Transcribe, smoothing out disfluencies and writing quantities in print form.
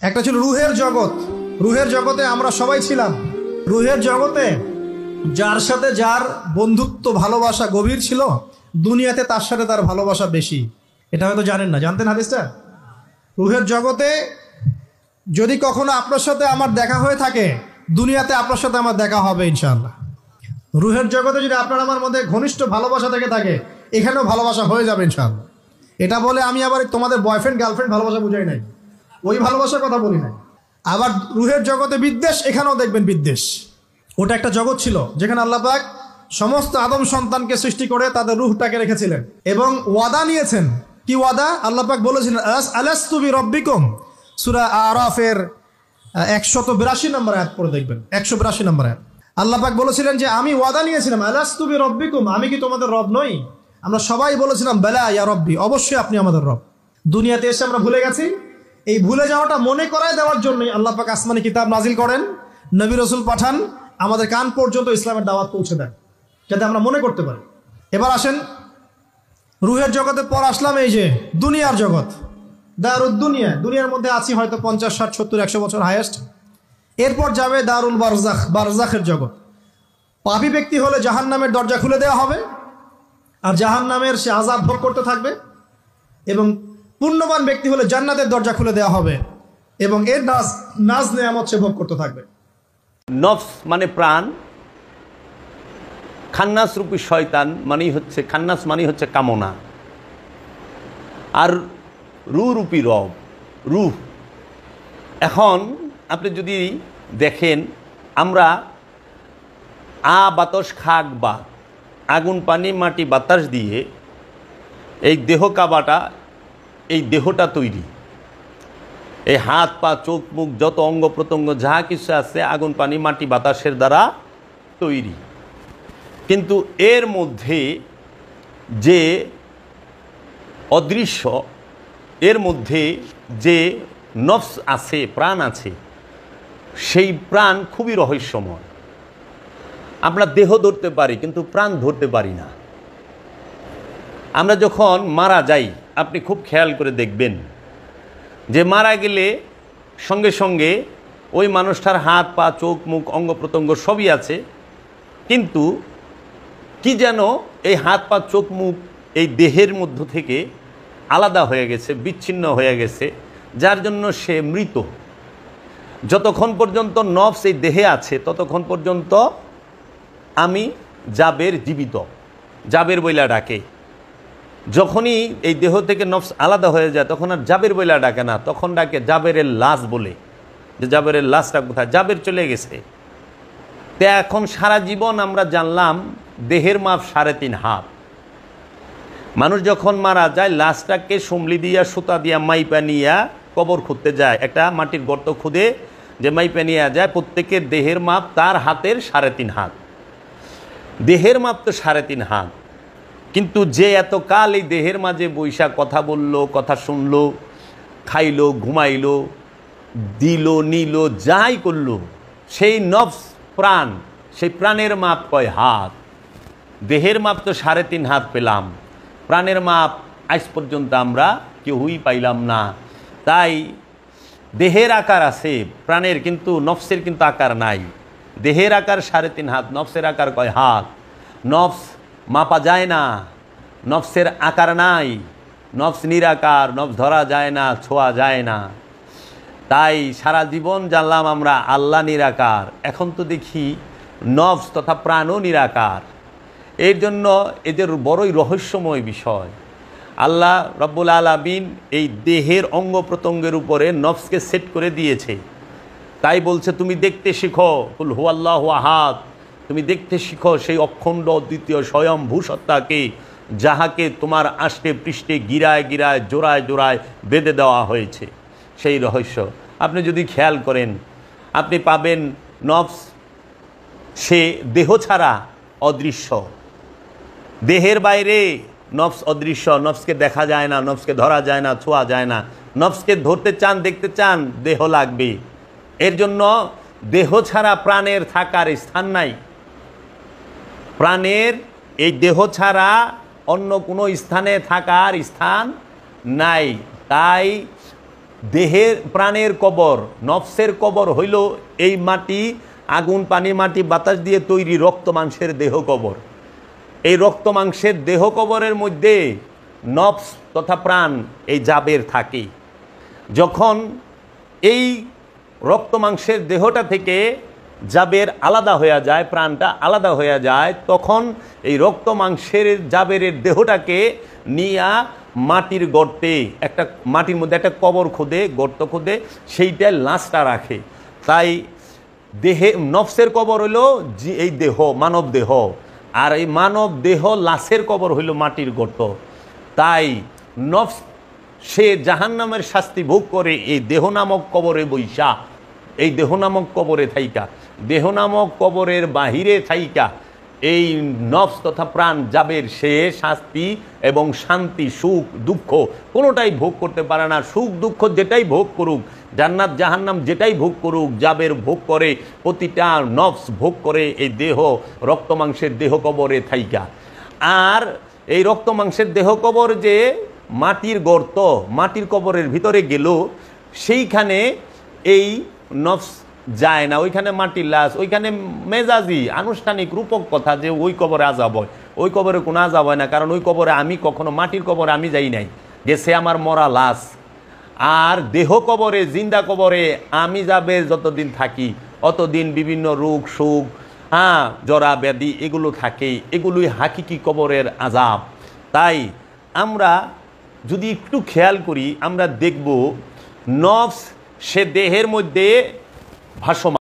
একটা ছিল রুহের জগৎ। রুহের জগতে আমরা সবাই ছিলাম। রুহের জগতে যার সাথে যার বন্ধুত্ব ভালোবাসা গভীর ছিল, দুনিয়াতে তার সাথে তার ভালোবাসা বেশি। এটা হয়তো জানেন না, জানতেন হাদিসটা? রুহের জগতে যদি কখনো আপনার সাথে আমার দেখা হয়ে থাকে, দুনিয়াতে আপনার সাথে আমার দেখা হবে ইনশাআল্লাহ। রুহের জগতে যদি আপনার আমার মধ্যে ঘনিষ্ঠ ভালোবাসা থেকে থাকে, এখানেও ভালোবাসা হয়ে যাবে ইনশাআল্লাহ। এটা বলে আমি আবার তোমাদের বয়ফ্রেন্ড গার্লফ্রেন্ড ভালোবাসা বুঝাই নাই, ওই ভালোবাসার কথা বলি নাই। আবার রুহের জগতে বিদ্বেষ, এখানেও দেখবেন বিদ্বেষ। ওটা একটা জগৎ ছিল যেখানে আল্লাহ পাক সমস্ত আদম সন্তানকে সৃষ্টি করে তাদের রুহটাকে রেখেছিলেন এবং ওয়াদা নিয়েছেন। কি ওয়াদা? আল্লাহ পাক বলেছিলেন আলাস্তু বিরব্বিকুম, সূরা আরাফের 182 নম্বর আয়াত পড়ে দেখবেন, 182 নম্বর আয়াত। আল্লাহ পাক বলেছিলেন যে আমি ওয়াদা নিয়েছিলাম, আলাস্তু বিরব্বিকুম, আমি কি তোমাদের রব নই? আমরা সবাই বলেছিলাম বেলা ইয়া রব্বি, অবশ্যই আপনি আমাদের রব। দুনিয়াতে এসে আমরা ভুলে গেছি। এই ভুলে যাওয়াটা মনে করায় দেওয়ার জন্যই আল্লাহ পাক আসমানি কিতাব নাজিল করেন, নবী রাসূল পাঠান, আমাদের কান পর্যন্ত ইসলামের দাওয়াত পৌঁছে দেন, যাতে আমরা মনে করতে পারি। এবার আসেন রুহের জগতের পর আসলাম এই যে দুনিয়ার জগৎ, দারুদ দুনিয়া। দুনিয়ার মধ্যে আছি হয়তো 50, 60, 70, 100 বছর হাইয়েস্ট। এরপর যাবে দারুল বারজাখ, বারজাখের জগৎ। পাপী ব্যক্তি হলে জাহান্নামের দরজা খুলে দেওয়া হবে আর জাহান্নামের সে আযাব ভোগ করতে থাকবে, এবং পুণ্যবান ব্যক্তি হলে জান্নাতের দরজা খুলে দেওয়া হবে এবং এর নাজ নেয়ামত সে ভোগ করতে থাকবে। নফস মানে প্রাণ, খান্নাস রূপী শয়তান মানেই হচ্ছে, খান্নাস মানেই হচ্ছে কামনা, আর রূপী রব, রূহ। এখন আপনি যদি দেখেন, আমরা বাতাস খাক বা আগুন পানি মাটি বাতাস দিয়ে এই দেহ কাবাটা, এই দেহটা তৈরি। এই হাত পা চোখ মুখ যত অঙ্গ প্রত্যঙ্গ যা কিছু আছে আগুন পানি মাটি বাতাসের দ্বারা তৈরি। কিন্তু এর মধ্যে যে অদৃশ্য, এর মধ্যে যে নফস আছে, প্রাণ আছে, সেই প্রাণ খুবই রহস্যময়। আমরা দেহ ধরতে পারি কিন্তু প্রাণ ধরতে পারি না। আমরা যখন মারা যাই, আপনি খুব খেয়াল করে দেখবেন যে মারা গেলে সঙ্গে সঙ্গে ওই মানুষটার হাত পা চোখ মুখ অঙ্গ প্রত্যঙ্গ সবই আছে, কিন্তু কি যেন এই হাত পা চোখ মুখ এই দেহের মধ্য থেকে আলাদা হয়ে গেছে, বিচ্ছিন্ন হয়ে গেছে, যার জন্য সে মৃত। যতক্ষণ পর্যন্ত নফস এই দেহে আছে ততক্ষণ পর্যন্ত আমি জাবের জীবিত, জাবের বইলা ডাকে। যখনই এই দেহ থেকে নফস আলাদা হয়ে যায় তখন আর জাবের বইলা ডাকে না, তখন ডাকে জাবেরের লাশ বলে, যে জাবেরের লাশটা কোথায়, জাবের চলে গেছে। তা এখন সারা জীবন আমরা জানলাম দেহের মাপ 3.5 হাত। মানুষ যখন মারা যায় লাশটাকে সমলি দিয়া সুতা দিয়া মাইপা নিয়া কবর খুঁড়তে যায়, একটা মাটির গর্ত খুঁড়ে যে মাইপা নিয়ে যায়, প্রত্যেকের দেহের মাপ তার হাতের 3.5 হাত। দেহের মাপ তো 3.5 হাত, কিন্তু যে এতকাল এই দেহের মাঝে বৈশা কথা বলল, কথা শুনল, খাইল, ঘুমাইল, দিল নিল, যাই করল, সেই নফস প্রাণ, সেই প্রাণের মাপ কয় হাত। দেহের মাপ তো 3.5 হাত পেলাম, প্রাণের মাপ আজ পর্যন্ত আমরা কেউই পাইলাম না। তাই দেহের আকার আছে প্রাণের, কিন্তু নফসের কিন্তু আকার নাই। দেহের আকার 3.5 হাত, নফসের আকার কয় হাত। নফস মাপা যায় না, নফসের আকার নাই, নফস নিরাকার, নফস ধরা যায় না, ছোঁয়া যায় না। তাই সারা জীবন জানলাম আমরা আল্লাহ নিরাকার, এখন তো দেখি নফস তথা প্রাণও নিরাকার। এর জন্য এদের বড়ই রহস্যময় বিষয়। আল্লাহ রব্বুল আলামিন এই দেহের অঙ্গ প্রত্যঙ্গের উপরে নফসকে সেট করে দিয়েছে। তাই বলছে তুমি দেখতে শিখো, কুল হুয়াল্লাহু আহাদ, তুমি দেখতে শিখো সেই অখণ্ড দ্বিতীয় স্বয়ম্ভূ সত্তাকে, যাহাকে তোমার আষ্টে পৃষ্ঠে গিরায় গিরায় জোড়ায় জোড়ায় বেঁধে দেওয়া হয়েছে। সেই রহস্য আপনি যদি খেয়াল করেন, আপনি পাবেন নফস সে দেহ ছাড়া অদৃশ্য, দেহের বাইরে নফস অদৃশ্য, নফসকে দেখা যায় না, নফসকে ধরা যায় না, ছোঁয়া যায় না। নফসকে ধরতে চান, দেখতে চান, দেহ লাগবে। এর জন্য দেহ ছাড়া প্রাণের থাকার স্থান নাই। প্রাণের এই দেহ ছাড়া অন্য কোনো স্থানে থাকার স্থান নাই। তাই দেহের প্রাণের কবর, নফসের কবর হইল এই মাটি, আগুন পানি মাটি বাতাস দিয়ে তৈরি রক্ত মাংসের দেহ কবর। এই রক্ত মাংসের দেহ কবরের মধ্যে নফস তথা প্রাণ এই জাবের থাকে। যখন এই রক্ত মাংসের দেহটা থেকে জাবের আলাদা হয়ে যায়, প্রাণটা আলাদা হয়ে যায়, তখন এই রক্ত মাংসের জাবেরের দেহটাকে নিয়ে মাটির গর্তে, একটা মাটির মধ্যে একটা কবর খোদে, গর্ত খোদে, সেইটায় লাশটা রাখে। তাই দেহে নফসের কবর হইল এই দেহ, মানব দেহ, আর এই মানব দেহ লাশের কবর হইল মাটির গর্ত। তাই নফস সে জাহান্নামের শাস্তি ভোগ করে এই দেহ নামক কবরে বৈশা, এই দেহ নামক কবরে থাইকা, দেহ নামক কবরের বাহিরে থাইকা এই নফস তথা প্রাণ জাবের সে শাস্তি এবং শান্তি, সুখ দুঃখ কোনোটাই ভোগ করতে পারে না। সুখ দুঃখ যেটাই ভোগ করুক, জান্নাত জাহান্নাম যেটাই ভোগ করুক, জাবের ভোগ করে, প্রতিটা নফস ভোগ করে এই দেহ রক্ত মাংসের দেহ কবরে থাইকা। আর এই রক্ত মাংসের দেহ কবর যে মাটির গর্ত, মাটির কবরের ভিতরে গেল, সেইখানে এই নফস যায় না, ওইখানে মাটির লাশ, ওইখানে মেজাজি আনুষ্ঠানিক রূপক কথা যে ওই কবরে আজাব হয়। ওই কবরে কোনো আজাব হয় না, কারণ ওই কবরে আমি কখনো, মাটির কবরে আমি যাই নাই, গেছে আমার মরা লাশ। আর দেহ কবরে, জিন্দা কবরে আমি যাবে যতদিন থাকি অতদিন বিভিন্ন রোগ সুখ, জরা ব্যাধি এগুলো থাকে, এগুলোই হাকিকি কবরের আজাব। তাই আমরা যদি একটু খেয়াল করি, আমরা দেখব নফস সে দেহের মধ্যে ভাসমান।